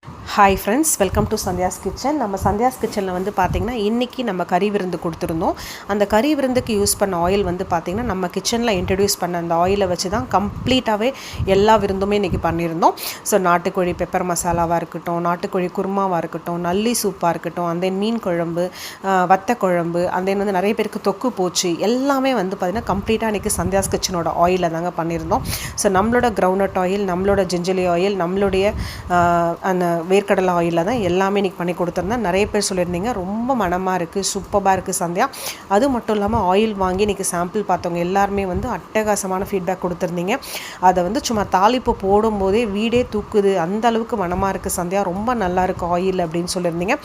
Hi friends, welcome to Sandhya's kitchen. நம்ம சந்தியாஸ் கிச்சனில் வந்து பார்த்திங்கன்னா இன்றைக்கி நம்ம கறி விருந்து கொடுத்துருந்தோம். அந்த கறி விருந்துக்கு யூஸ் பண்ண ஆயில் வந்து பார்த்திங்கன்னா நம்ம கிச்சனில் இன்ட்ரடியூஸ் பண்ண அந்த ஆயிலை வச்சு தான் கம்ப்ளீட்டாகவே எல்லா விருந்துமே இன்றைக்கி பண்ணியிருந்தோம். ஸோ நாட்டுக்கோழி பெப்பர் மசாலாவாக இருக்கட்டும், நாட்டுக்கோழி குருமாவாக இருக்கட்டும், நல்லி சூப்பாக இருக்கட்டும், அந்த மீன் குழம்பு, வத்த குழம்பு, அந்த வந்து நிறைய பேருக்கு தொக்கு போச்சு, எல்லாமே வந்து பார்த்திங்கன்னா கம்ப்ளீட்டாக இன்றைக்கி சந்தியாஸ் கிச்சனோட ஆயிலில் தாங்க பண்ணியிருந்தோம். ஸோ நம்மளோட கிரவுண்ட்நட் ஆயில், நம்மளோட ஜிஞ்சலி ஆயில், நம்மளுடைய அந்த வேர்க்கடலை ஆயிலில் தான் எல்லாமே இன்றைக்கி பண்ணி கொடுத்துருந்தேன். நிறைய பேர் சொல்லியிருந்தீங்க ரொம்ப மனமாக இருக்குது, சூப்பராக இருக்குது சந்தியா. அது மட்டும் இல்லாமல் ஆயில் வாங்கி இன்றைக்கி சாம்பிள் பார்த்தவங்க எல்லாருமே வந்து அட்டகாசமான ஃபீட்பேக் கொடுத்துருந்தீங்க. அதை வந்து சும்மா தாளிப்பு போடும்போதே வீடே தூக்குது, அந்த அளவுக்கு மனமாக இருக்குது சந்தியா, ரொம்ப நல்லா இருக்குது ஆயில் அப்படின்னு சொல்லியிருந்தீங்க.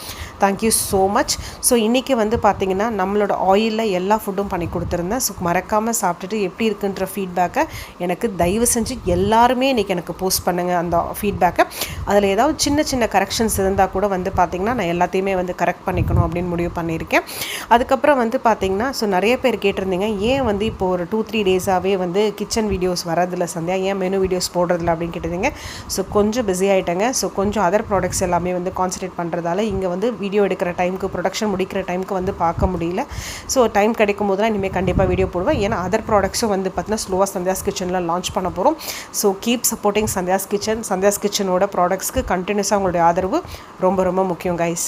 Thank you so much. ஸோ இன்றைக்கி வந்து பார்த்திங்கன்னா நம்மளோட ஆயிலில் எல்லா ஃபுட்டும் பண்ணி கொடுத்துருந்தேன். ஸோ மறக்காமல் சாப்பிட்டுட்டு எப்படி இருக்குன்ற ஃபீட்பேக்கை எனக்கு தயவு செஞ்சு எல்லாருமே இன்றைக்கி எனக்கு போஸ்ட் பண்ணுங்கள். அந்த ஃபீட்பேக்கை அதில் ஏதாவது சின்ன சின்ன கரெக்ஷன்ஸ் இருந்தால் கூட வந்து பார்த்திங்கன்னா நான் எல்லாத்தையுமே வந்து கரெக்ட் பண்ணிக்கணும் அப்படின்னு முடிவு பண்ணியிருக்கேன். அதுக்கப்புறம் வந்து பார்த்திங்கன்னா நிறைய பேர் கேட்டிருந்தீங்க, ஏன் வந்து இப்போது ஒரு 2-3 டேஸாகவே வந்து கிச்சன் வீடியோஸ் வரதில்லை சந்தியா, ஏன் மெனு வீடியோஸ் போடுறதில்ல அப்படின்னு கேட்டிருந்தீங்க. ஸோ கொஞ்சம் பிஸி ஆகிட்டேங்க. ஸோ கொஞ்சம் அதர் ப்ராடக்ட்ஸ் எல்லாமே வந்து கான்சன்ட்ரேட் பண்ணுறதால இங்கே வந்து வீடியோ எடுக்கிற டைமுக்கு, ப்ரொடக்ஷன் முடிக்கிற டைமுக்கு வந்து பார்க்க முடியல. ஸோ டைம் கிடைக்கும் போது தான் இனிமேல் கண்டிப்பாக வீடியோ போடுவேன். ஏன்னா அதர் ப்ராடக்ட்ஸும் வந்து பார்த்திங்கன்னா ஸ்லோவாக சந்தியாஸ் கிச்சனில் லான்ச் பண்ண போகிறோம். So keep supporting Sandhya's kitchen. Sandhya's கிச்சனோட ப்ராடக்ட்ஸ்க்கு கண்டினியூஸாக உங்களுடைய ஆதரவு ரொம்ப ரொம்ப முக்கியம் கைஸ்.